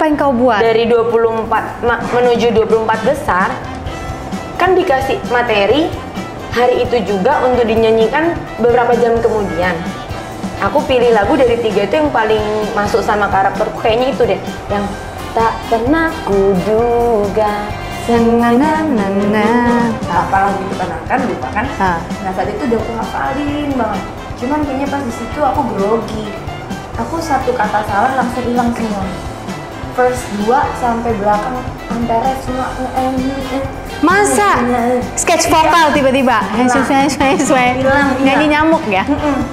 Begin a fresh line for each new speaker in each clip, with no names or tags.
Apa yang kau buat?
Dari 24 menuju 24 besar kan dikasih materi hari itu juga untuk dinyanyikan beberapa jam kemudian. Aku pilih lagu dari 3 itu yang paling masuk sama karakterku, kayaknya itu deh, yang tak pernah kuduga. Apa lagu itu kan lupa kan? Nah saat itu udah aku hafalin banget. Cuman kayaknya pas di situ aku grogi. Aku satu kata salah langsung hilang semua. First 2 sampai belakang sampai rest semua.
Masa? Sketch vokal tiba-tiba?
Hilang.
Nyanyi nyamuk ya?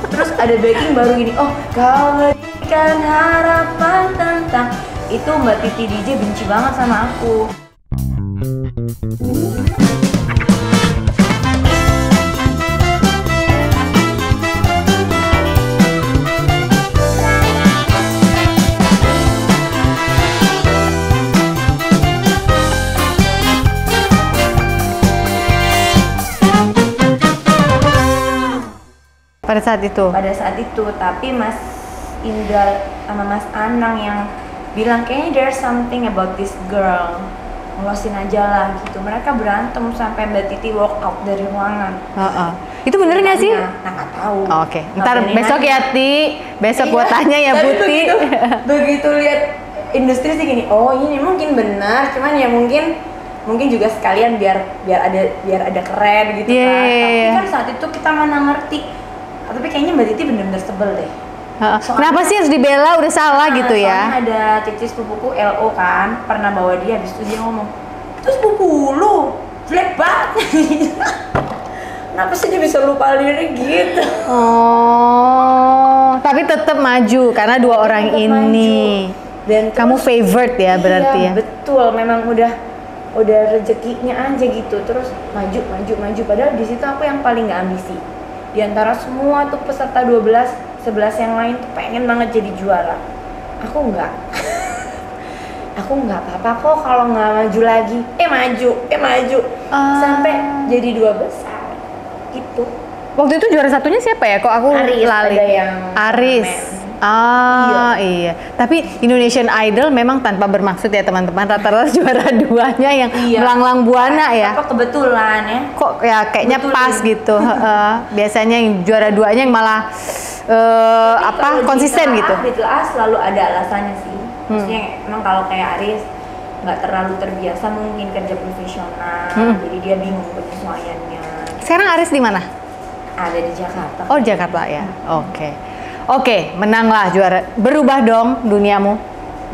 Terus ada backing baru gini. Oh, kau berikan harapan tentang itu. Mbak Titi DJ benci banget sama aku.
Pada saat itu?
Pada saat itu, tapi Mas Indra sama Mas Anang yang bilang kayaknya there's something about this girl, ngelosin aja lah gitu. Mereka berantem sampai Mbak Titi walk out dari ruangan.
Itu bener nggak sih?
Nah nggak tahu.
Oke. Ntar besok ya Ti, besok buat tanya ya Buti.
Begitu lihat industri sih gini, oh ini mungkin benar, cuman ya mungkin juga sekalian biar ada keren gitu kan. Tapi kan saat itu kita mana ngerti. Tapi kayaknya Mbak Titi bener-bener sebel deh.
Kenapa sih harus dibela, udah salah gitu ya?
Soalnya ada cici sepupuku LO kan, pernah bawa dia, habis itu dia ngomong, terus sepupu lu, jelek banget. Kenapa sih dia bisa lupa lirik gitu?
Oh, tapi tetap maju karena dua orang ini. Dan kamu favorite ya berarti ya?
Betul, memang udah rezekinya aja gitu. Terus maju. Padahal di situ aku yang paling nggak ambisi. Di antara semua tuh peserta 11 yang lain tuh pengen banget jadi juara. Aku enggak. Aku enggak apa-apa kok kalau nggak maju lagi. Maju. Sampai jadi 2 besar. Gitu.
Waktu itu juara satunya siapa ya? Kok aku
Aris,
lali.
Ada yang
Aris. Iya. Tapi Indonesian Idol memang tanpa bermaksud ya teman-teman, rata-rata juara 2-nya yang melanglang buana ya.
Apa kebetulan ya?
Kok ya kayaknya pas gitu. Biasanya yang juara 2-nya yang malah konsisten gitu.
Di kelas selalu ada alasannya sih. Maksudnya emang kalau kayak Aris nggak terlalu terbiasa mungkin kerja profesional, jadi dia bingung penyesuaiannya.
Sekarang Aris di mana?
Ada di Jakarta.
Oh Jakarta ya. Oke, menanglah juara. Berubah dong duniamu.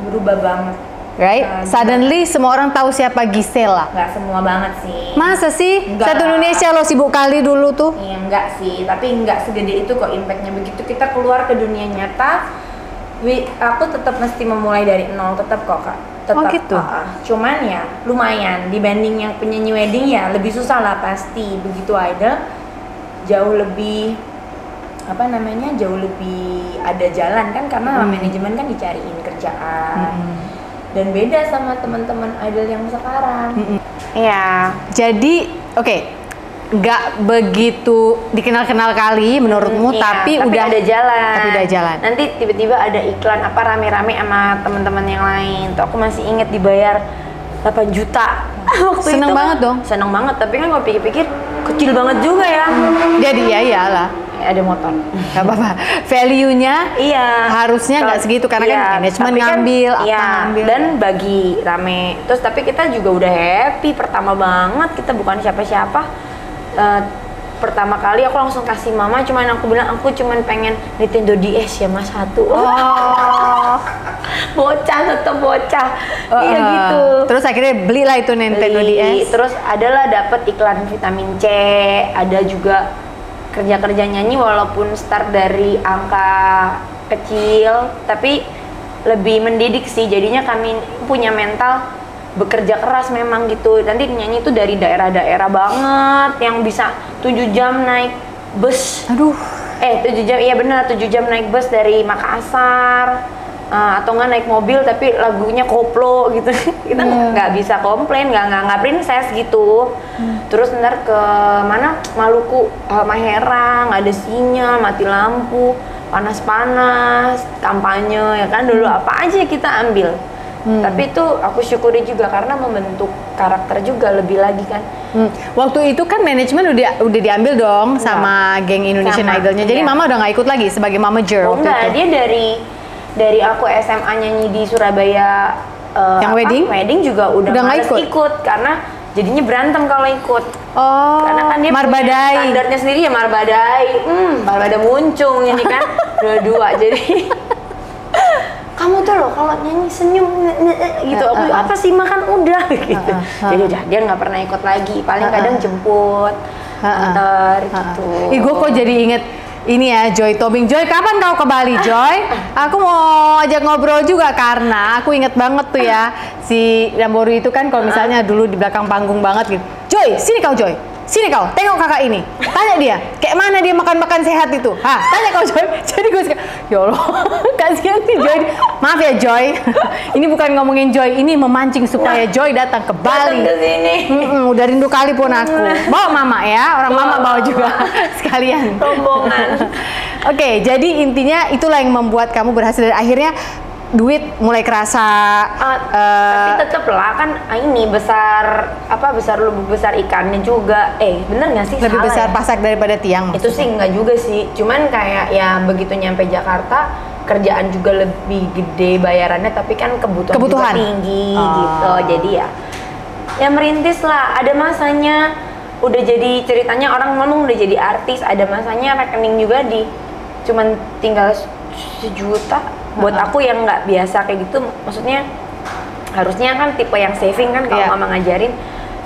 Berubah banget.
Right? Suddenly semua orang tahu siapa Gisela.
Nggak semua banget sih.
Masa sih?
Enggak.
Satu Indonesia lo sibuk kali dulu tuh.
Iya enggak sih, tapi enggak segede itu kok impactnya. Begitu kita keluar ke dunia nyata, aku tetap mesti memulai dari nol, tetap kok Kak. Tetap.
Gitu?
Cuman ya lumayan, dibanding yang penyanyi wedding ya lebih susah lah pasti. Begitu Idol, jauh lebih jauh lebih ada jalan kan, karena manajemen kan dicariin kerjaan. Dan beda sama teman-teman idol yang sekarang. Iya.
Jadi, nggak begitu dikenal-kenal kali menurutmu, tapi udah
ada jalan.
Tapi udah jalan.
Nanti tiba-tiba ada iklan rame-rame sama teman-teman yang lain. Tuh aku masih inget dibayar 8 juta. Waktu
Seneng
itu
banget dong.
Seneng banget, tapi kan kalau pikir-pikir kecil banget juga ya.
Jadi ya iyalah.
Ada motor.
Gak apa-apa. Value-nya harusnya nggak segitu karena kan manajemen ngambil, ngambil.
Dan bagi rame. Terus tapi kita juga udah happy, pertama banget, kita bukan siapa-siapa. Pertama kali aku langsung kasih mama, cuman aku bilang aku cuman pengen Nintendo DS ya mas 1. Tetep bocah. Iya gitu.
Terus akhirnya belilah itu Nintendo DS.
Terus adalah dapat iklan vitamin C, ada juga kerja nyanyi walaupun start dari angka kecil, tapi lebih mendidik sih. Jadinya kami punya mental bekerja keras memang gitu. Nanti nyanyi itu dari daerah-daerah banget yang bisa 7 jam naik bus. 7 jam, iya benar, 7 jam naik bus dari Makassar. Atau nggak naik mobil tapi lagunya koplo gitu. Kita nggak bisa komplain, nggak princess gitu. Terus ntar ke mana, Maluku, Halmahera, nggak ada sinyal, mati lampu, panas-panas, kampanye ya kan, dulu apa aja kita ambil. Tapi itu aku syukuri juga karena membentuk karakter juga lebih lagi kan.
Waktu itu kan manajemen udah diambil dong sama geng Indonesian Idol-nya. Jadi mama udah nggak ikut lagi sebagai manager waktu itu.
Dia dari aku SMA nyanyi di Surabaya
yang
wedding juga udah males ikut karena jadinya berantem kalau ikut. Karena kan dia
Marbadai.
punya standarnya sendiri ya Marbadai. Marbada muncung ini kan dua-dua. Jadi kamu tuh loh kalau nyanyi senyum gitu. Aku apa sih makan udah gitu. Jadi udah dia nggak pernah ikut lagi. Paling kadang jemput, antar gitu.
Gue kok jadi inget ini ya Joy Tobing. Joy, kapan kau ke Bali, Joy? Aku mau ajak ngobrol juga karena aku inget banget tuh ya si Dambori itu kan kalau misalnya dulu di belakang panggung banget gitu. Joy, sini kau Joy. Sini kau, tengok kakak ini. Tanya dia, kayak mana dia makan-makan sehat itu? Tanya kau Joy. Jadi gue suka, ya Allah, kasihan sih Joy. Maaf ya Joy, ini bukan ngomongin Joy, ini memancing supaya Joy datang ke Bali.
Datang ke sini.
Udah rindu kali pun aku. Bawa mama ya, orang mama bawa juga sekalian.
Rombongan.
Oke, jadi intinya itulah yang membuat kamu berhasil dan akhirnya duit mulai kerasa.
Tapi tetep lah kan ini besar lubuk besar ikannya juga. Bener nggak sih?
Lebih
salah
besar
ya?
pasak daripada tiang.
Itu sih nggak juga sih. Cuman kayak ya begitu nyampe Jakarta kerjaan juga lebih gede bayarannya, tapi kan kebutuhan juga tinggi gitu. Jadi ya merintis lah. Ada masanya udah jadi ceritanya orang ngomong udah jadi artis. Ada masanya rekening juga cuman tinggal 1 juta. Buat aku yang nggak biasa kayak gitu, maksudnya harusnya kan tipe yang saving kan kalau mama ngajarin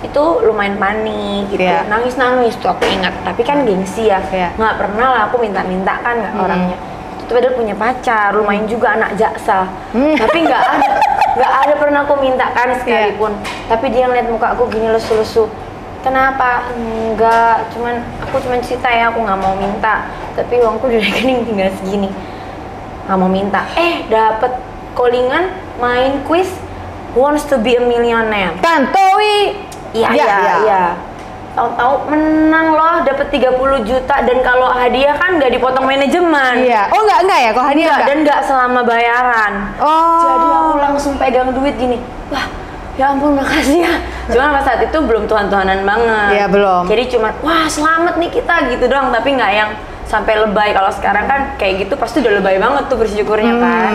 itu lumayan panik gitu, nangis tuh aku ingat. Tapi kan gengsi ya, nggak pernah lah aku minta-minta kan nggak orangnya. Itu padahal punya pacar, lumayan juga anak jaksa, tapi nggak ada pernah aku mintakan sekalipun. Tapi dia ngeliat muka aku gini lesu-lesu. Kenapa? Enggak, aku cuman cerita ya, aku nggak mau minta. Tapi uangku di rekening tinggal segini. Nggak mau minta, dapet callingan main quiz Wants to be a Millionaire.
Tantowi.
Iya. Tahu-tahu menang loh, dapet 30 juta dan kalau hadiah kan nggak dipotong manajemen.
Iya. Oh nggak ya, kalau hadiah
dan nggak selama bayaran. Jadi aku langsung pegang duit gini, wah ya ampun makasih ya. Cuma pas saat itu belum Tuhan-Tuhanan banget.
Iya belum.
Jadi cuma wah selamat nih kita gitu doang, tapi nggak yang sampai lebay. Kalau sekarang kan kayak gitu pasti udah lebay banget tuh bersyukurnya kan.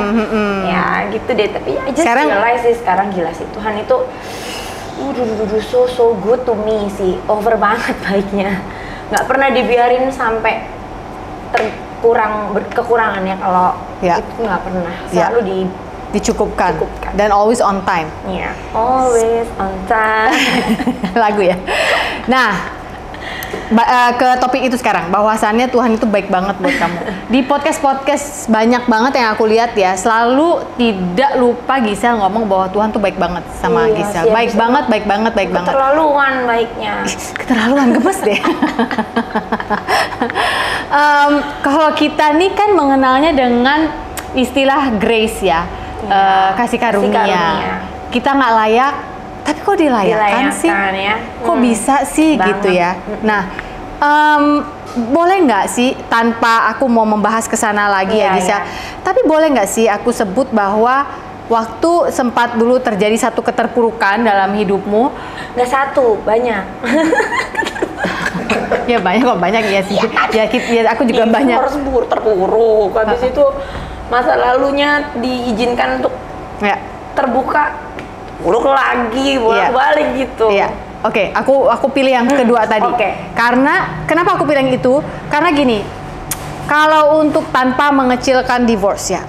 Ya gitu deh, tapi I just realize sih sekarang gila sih Tuhan itu so good to me sih, over banget baiknya. Nggak pernah dibiarin sampai kekurangannya. Kalau itu nggak pernah, selalu
dicukupkan dan always on time.
Always on time.
Lagu ya. Nah, ke topik itu sekarang, bahwasannya Tuhan itu baik banget buat kamu. Di podcast banyak banget yang aku lihat ya, selalu tidak lupa Gisel ngomong bahwa Tuhan tuh baik banget sama Gisel. Baik banget.
Keterlaluan baiknya.
Keterlaluan, gemes deh. Kalau kita nih kan mengenalnya dengan istilah grace ya, kasih karunia. Kita nggak layak, tapi kok dilayakkan sih?
Ya.
Kok bisa sih gitu ya? Nah, boleh nggak sih tanpa aku mau membahas ke sana lagi ya Gisel? Tapi boleh nggak sih aku sebut bahwa waktu sempat dulu terjadi satu keterpurukan dalam hidupmu?
Nggak satu, banyak.
Ya banyak ya sih. Ya aku juga banyak.
Harus terpuruk. Habis itu masa lalunya diizinkan untuk terbuka, buruk lagi, bolak-balik gitu.
Oke, aku pilih yang kedua tadi. Karena kenapa aku pilih yang itu? Karena gini, kalau untuk tanpa mengecilkan divorce ya,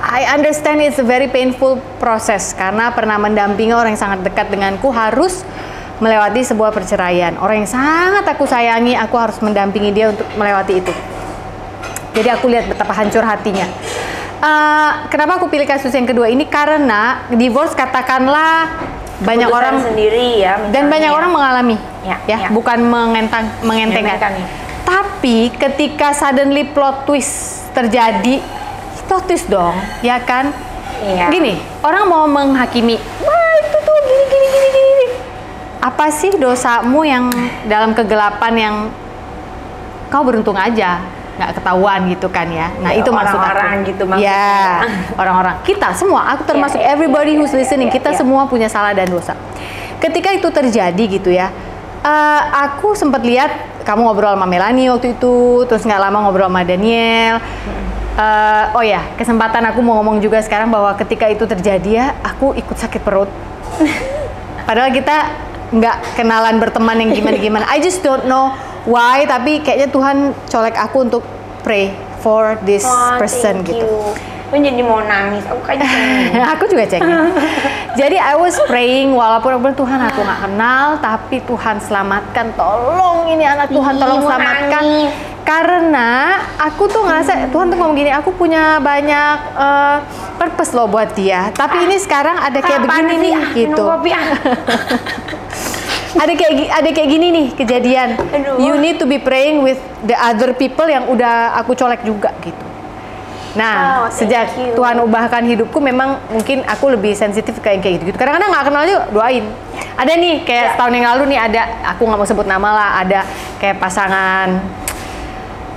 I understand it's a very painful process karena pernah mendampingi orang yang sangat dekat denganku harus melewati sebuah perceraian. Orang yang sangat aku sayangi, aku harus mendampingi dia untuk melewati itu. Jadi aku lihat betapa hancur hatinya. Kenapa aku pilih kasus yang kedua ini? Karena divorce katakanlah banyak orang
sendiri ya,
dan banyak orang mengalami bukan mengentengkan. Tapi ketika suddenly plot twist terjadi, plot twist dong, ya kan? Gini, orang mau menghakimi, wah itu tuh gini. Apa sih dosamu yang dalam kegelapan yang kau beruntung aja? nggak ketahuan gitu kan ya. Nah
Ya,
itu maksud aku.
orang-orang gitu maksudnya.
Ya, orang-orang. Kita semua, aku termasuk
Ya, ya,
everybody
ya,
who's listening,
ya,
kita
ya.
semua punya salah dan dosa. Ketika itu terjadi gitu ya, aku sempat lihat kamu ngobrol sama Melanie waktu itu, terus nggak lama ngobrol sama Daniel. Oh ya, kesempatan aku mau ngomong juga sekarang bahwa ketika itu terjadi ya, aku ikut sakit perut. Padahal kita nggak kenalan berteman yang gimana-gimana. I just don't know why, tapi kayaknya Tuhan colek aku untuk pray for this person
thank
gitu.
you. Aku jadi mau nangis, aku kan cengeng.
Aku juga cengeng. Jadi I was praying walaupun aku bilang Tuhan aku nggak kenal, tapi Tuhan selamatkan, tolong ini anak Tuhan tolong
Ih, mau
selamatkan.
nangis.
Karena aku tuh ngerasa Tuhan tuh ngomong gini, aku punya banyak purpose loh buat dia. Tapi ini sekarang ada kayak
Apaan
begini
sih?
nih gitu.
Minum kopi ah.
ada kayak gini nih kejadian.
Aduh.
You need to be praying with the other people yang udah aku colek juga gitu. Nah,
Thank
sejak
you.
Tuhan ubahkan hidupku, memang mungkin aku lebih sensitif kayak gitu. Kadang-kadang nggak kenal aja doain. Ada nih kayak
Ya.
setahun yang lalu nih ada, aku nggak mau sebut nama lah, ada kayak pasangan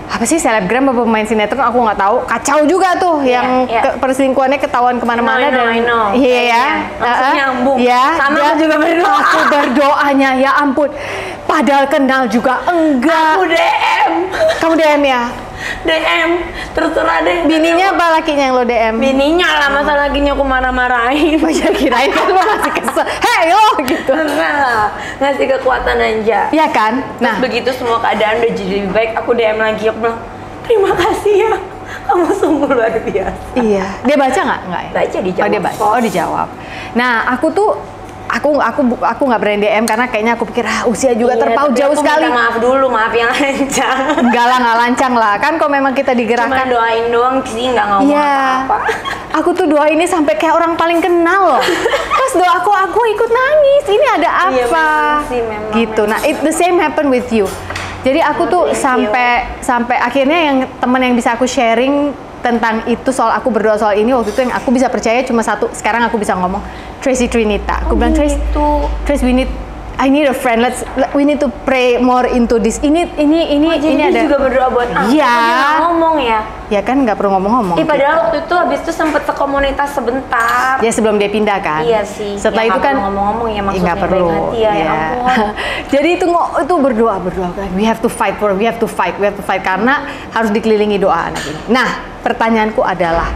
apa sih selebgram atau pemain sinetron aku nggak tahu, kacau juga tuh
Iya,
yang
iya.
perselingkuhannya ketahuan kemana-mana
I know.
iya ya,
Langsung nyambung.
ya,
Sama
dia-
aku juga berdoa.
aku berdoanya ya ampun, padahal kenal juga enggak.
Aku DM.
Kamu DM ya?
DM terserah deh.
Bininya apa lakinya yang lo DM?
Bininya lah, masa lakinya aku marah-marahin.
Oh ya, kirain kan lo masih kesel, hei lo gitu.
Enggak lah, ngasih kekuatan aja.
Iya kan?
Nah,
Nah,
begitu semua keadaan udah jadi lebih baik, aku DM lagi, aku bilang, terima kasih ya, kamu sungguh luar biasa.
iya. Dia baca nggak? Nggak ya?
Baca, dijawab.
Oh, dia baca. Oh, dijawab. Nah, aku tuh aku nggak berani DM karena kayaknya aku pikir usia juga
Iya,
terpaut
tapi
jauh
aku
sekali.
minta maaf dulu, maaf yang lancang.
Enggak lah, nggak lancang lah. Kan kalau memang kita
Cuma
digerakkan.
doain doang sih, nggak ngomong
Iya.
apa-apa.
Aku tuh doa ini sampai kayak orang paling kenal loh. Pas doa aku ikut nangis. Ini ada apa?
Iya, memang sih, memang,
gitu. Nah, the same happen with you. Jadi aku tuh
thank you.
sampai akhirnya yang teman yang bisa aku sharing tentang itu, soal aku berdoa soal ini waktu itu yang aku bisa percaya cuma satu. Sekarang aku bisa ngomong Tracy Trinita. Aku bilang Trace,
Gitu.
I need a friend. We need to pray more into this. Ini
Jadi
ini
dia
ada.
juga berdoa buat aku.
Iya.
Dia nggak ngomong ya.
Ya kan nggak perlu ngomong-ngomong.
Padahal waktu itu habis itu sempet sekomunitas sebentar.
Ya sebelum dia pindah kan.
Iya sih.
Setelah
Ya,
itu
nggak
kan
perlu ngomong-ngomong ya, maksudnya
nggak perlu.
baik hati ya, ya
Iya.
ampun.
Jadi itu berdoa kan. We have to fight karena harus dikelilingi doa anak ini. Nah, pertanyaanku adalah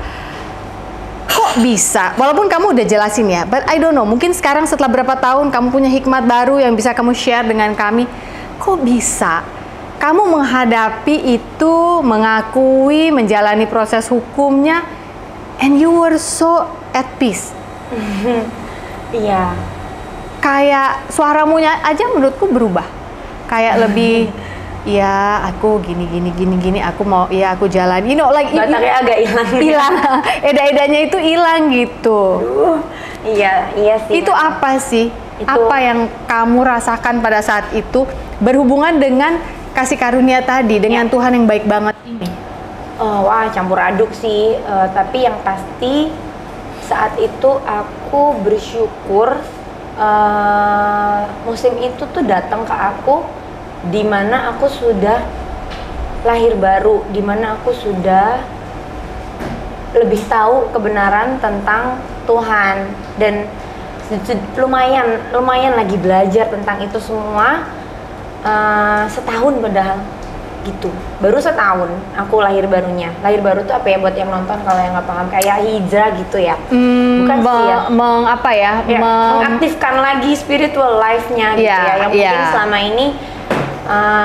kok bisa? Walaupun kamu udah jelasin ya, but I don't know. Mungkin sekarang setelah berapa tahun kamu punya hikmat baru yang bisa kamu share dengan kami. Kok bisa kamu menghadapi itu, mengakui, menjalani proses hukumnya, and you were so at peace?
Iya.
Kayak suaramu aja menurutku berubah. Kayak lebih ya aku gini aku mau ya aku jalan, you know, like
Bataknya agak hilang.
eda-edanya itu hilang gitu.
Iya sih.
Itu apa sih?
Itu-
Apa yang kamu rasakan pada saat itu berhubungan dengan kasih karunia tadi, dengan Tuhan yang baik banget ini?
Wah, campur aduk sih. Tapi yang pasti saat itu aku bersyukur musim itu tuh datang ke aku di mana aku sudah lahir baru, di mana aku sudah lebih tahu kebenaran tentang Tuhan, dan lumayan lagi belajar tentang itu semua. Setahun padahal gitu, baru setahun aku lahir barunya. Lahir baru tuh apa ya, buat yang nonton kalau yang nggak paham, kayak hijrah gitu ya. Bukan sih ya,
Apa ya?
ya mengaktifkan lagi spiritual life-nya gitu
Iya,
ya, yang mungkin
iya.
selama ini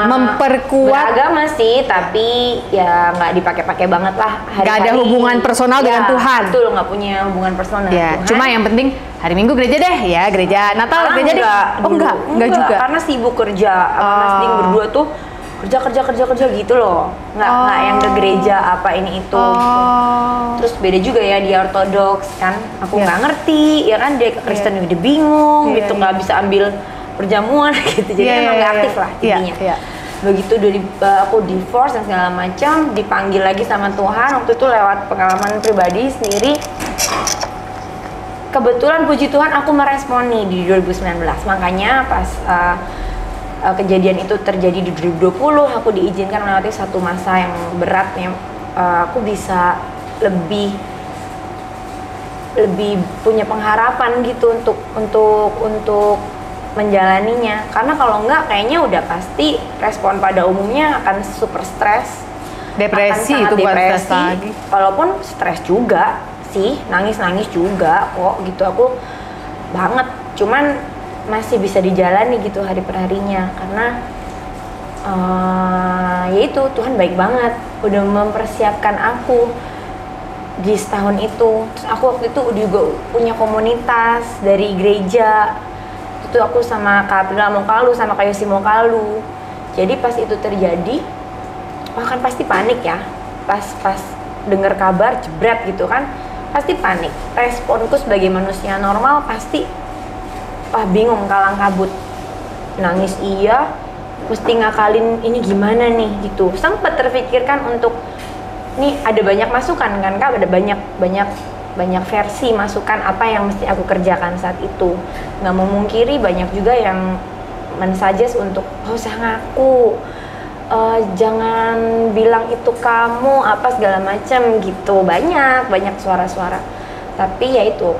Memperkuat.
beragama sih, tapi ya nggak dipakai-pakai banget lah.
Nggak ada hubungan personal dengan Tuhan.
Betul, nggak punya hubungan personal dengan
Ya,
Tuhan.
cuma yang penting hari Minggu gereja deh, ya gereja Natal gereja deh. Oh
dulu.
enggak juga.
Karena sibuk kerja, sama Mas Ding berdua tuh kerja gitu loh. Nggak yang ke gereja apa ini itu.
Oh.
Terus beda juga ya, dia ortodoks kan, aku
Iya.
nggak ngerti ya kan, dia Kristen udah bingung
Iya,
gitu,
iya.
nggak bisa ambil perjamuan gitu, jadi
Iya,
emang
iya,
nggak aktif
iya.
lah
Iya,
intinya.
iya.
Begitu aku divorce dan segala macam, dipanggil lagi sama Tuhan waktu itu lewat pengalaman pribadi sendiri. Kebetulan puji Tuhan aku meresponi di 2019, makanya pas kejadian itu terjadi di 2020, aku diizinkan melewati satu masa yang berat yang aku bisa lebih punya pengharapan gitu untuk menjalaninya. Karena kalau enggak kayaknya udah pasti respon pada umumnya akan super stres,
depresi, itu bukan stres lagi.
Walaupun stres juga sih, nangis juga kok gitu aku banget. Cuman masih bisa dijalani gitu hari per harinya karena ya itu Tuhan baik banget udah mempersiapkan aku di setahun itu. Terus aku waktu itu juga punya komunitas dari gereja. Itu aku sama Kak Aprila Mokalu sama Kak Yosi Mokalu. Jadi pas itu terjadi, kan pasti panik ya. Pas dengar kabar jebret gitu kan, pasti panik. Responku sebagai manusia normal pasti bingung, kalang kabut. Nangis iya, mesti ngakalin ini gimana nih gitu. Sempat terfikirkan untuk nih ada banyak masukan kan Kak, ada banyak versi masukan apa yang mesti aku kerjakan saat itu. Nggak memungkiri banyak juga yang men-suggest untuk usah ngaku, jangan bilang itu kamu apa segala macam gitu, banyak suara-suara. Tapi ya itu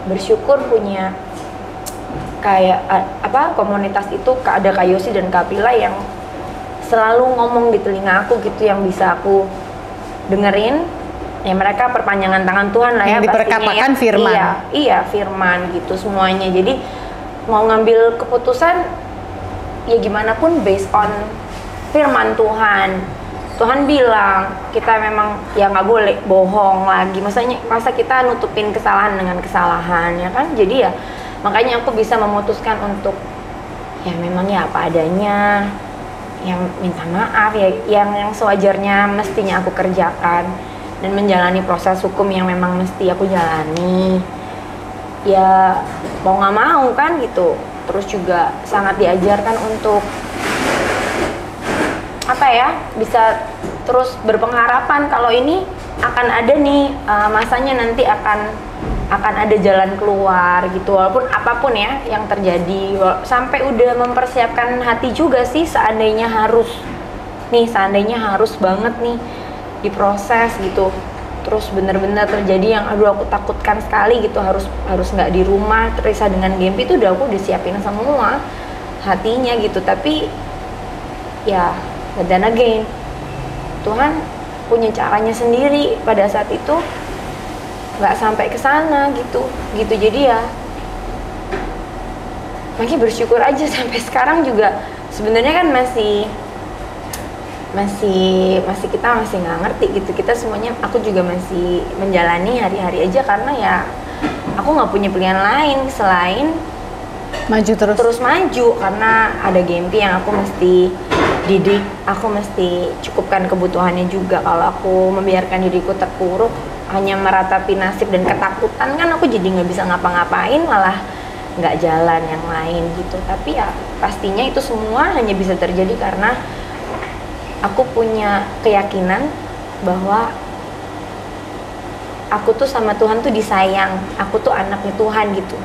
bersyukur punya kayak komunitas itu, ada Kak Yosi dan Kak Pila yang selalu ngomong di telinga aku gitu, yang bisa aku dengerin. Ya mereka perpanjangan tangan Tuhan lah ya,
yang diperkatakan ya. Firman.
Iya firman gitu semuanya. Jadi mau ngambil keputusan ya gimana pun based on firman Tuhan. Tuhan bilang kita memang ya nggak boleh bohong lagi. Masa kita nutupin kesalahan dengan kesalahan ya kan? Jadi ya makanya aku bisa memutuskan untuk ya memang ya apa adanya, yang minta maaf ya, yang sewajarnya mestinya aku kerjakan, dan menjalani proses hukum yang memang mesti aku jalani. Ya mau nggak mau kan gitu. Terus juga sangat diajarkan untuk bisa terus berpengharapan kalau ini akan ada nih masanya, nanti akan ada jalan keluar gitu, walaupun apapun ya yang terjadi. Sampai udah mempersiapkan hati juga sih, seandainya harus banget nih diproses gitu, terus bener-bener terjadi yang aku takutkan sekali gitu, harus nggak di rumah terpisah dengan Gempi, itu udah aku siapin semua hatinya gitu. Tapi ya dan again Tuhan punya caranya sendiri pada saat itu, nggak sampai ke sana gitu. Jadi ya makanya bersyukur aja sampai sekarang juga. Sebenarnya kan masih kita masih nggak ngerti gitu, kita semuanya, aku juga masih menjalani hari-hari aja karena ya aku nggak punya pilihan lain selain
maju terus
maju, karena ada Gempi yang aku mesti didik, aku mesti cukupkan kebutuhannya juga. Kalau aku membiarkan diriku terpuruk hanya meratapi nasib dan ketakutan, kan aku jadi nggak bisa ngapa-ngapain, malah nggak jalan yang lain gitu. Tapi ya pastinya itu semua hanya bisa terjadi karena aku punya keyakinan bahwa aku tuh sama Tuhan tuh disayang, aku tuh anaknya Tuhan gitu.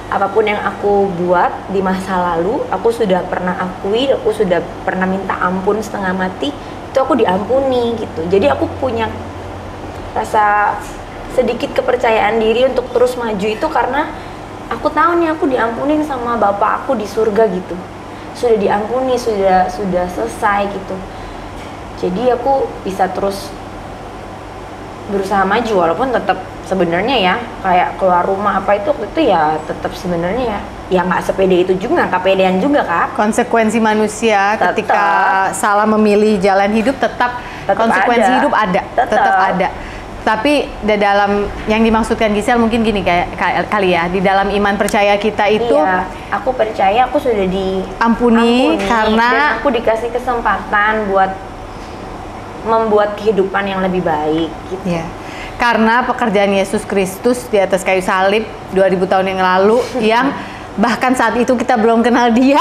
Apapun yang aku buat di masa lalu, aku sudah pernah akui, aku sudah pernah minta ampun setengah mati, itu aku diampuni gitu. Jadi aku punya rasa sedikit kepercayaan diri untuk terus maju itu karena aku tahu nih aku diampunin sama Bapak aku di surga gitu. Sudah diampuni, sudah selesai gitu. Jadi aku bisa terus berusaha maju, walaupun tetap sebenarnya ya kayak keluar rumah apa itu ya tetap sebenarnya ya nggak sepede itu juga, nggak kepedean juga Kak.
Konsekuensi manusia ketika salah memilih jalan hidup tetap konsekuensi hidup ada, tetap ada. Tapi di dalam yang dimaksudkan Gisel mungkin gini kali ya, di dalam iman percaya kita itu,
iya, aku percaya aku sudah
diampuni karena
dan aku dikasih kesempatan buat membuat kehidupan yang lebih baik gitu.
Ya. Karena pekerjaan Yesus Kristus di atas kayu salib 2000 tahun yang lalu yang bahkan saat itu kita belum kenal dia.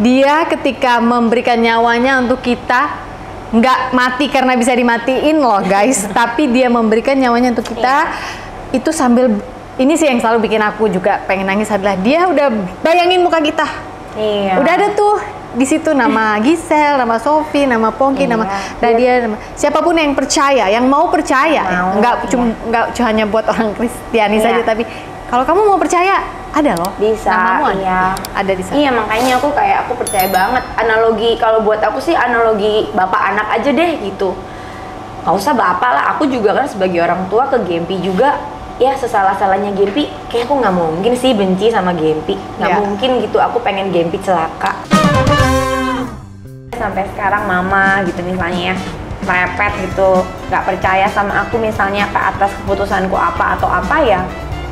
Dia ketika memberikan nyawanya untuk kita, nggak mati karena bisa dimatiin loh guys, tapi dia memberikan nyawanya untuk kita. Itu sambil, ini sih yang selalu bikin aku juga pengen nangis adalah dia udah bayangin muka kita.
Iya.
Udah ada tuh di situ nama Gisel, nama Sophie, nama Pongki, nama Nadia, nama siapapun yang percaya, yang mau percaya, nggak hanya buat orang Kristiani saja, tapi kalau kamu mau percaya, ada loh.
Bisa.
Namamu
iya.
ada di sana.
Iya, makanya aku percaya banget. Analogi kalau buat aku sih analogi bapak anak aja deh gitu. Nggak usah bapak lah. Aku juga kan sebagai orang tua ke Gempi juga. Ya sesalah-salahnya Gempi, kayak aku nggak mungkin sih benci sama Gempi. Nggak mungkin gitu. Aku pengen Gempi celaka. Sampai sekarang mama gitu misalnya ya merepet gitu, nggak percaya sama aku misalnya ke atas keputusanku apa atau apa ya,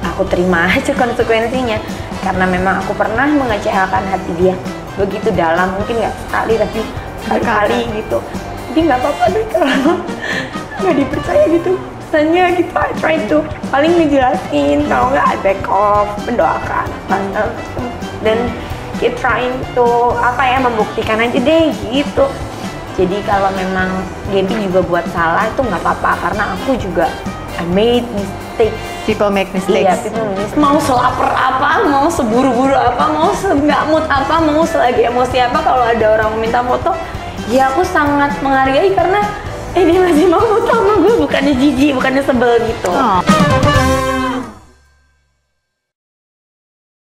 aku terima aja konsekuensinya karena memang aku pernah mengecewakan hati dia begitu dalam, mungkin nggak sekali tapi kali-kali gitu. Jadi nggak apa-apa deh kalau nggak dipercaya gitu. Misalnya gitu, I try to paling ngejelasin, kalau nggak I back off, mendoakan dan keep trying to membuktikan aja deh gitu. Jadi kalau memang Gempi juga buat salah itu nggak apa-apa karena aku juga I made mistakes.
People make mistakes.
Iya, people make mistakes. Mau selaper apa, mau seburu-buru apa, mau nggak mood apa, mau selagi emosi apa, kalau ada orang minta foto, ya aku sangat menghargai karena ini masih mau foto sama gue, bukannya jijik, bukannya sebel gitu.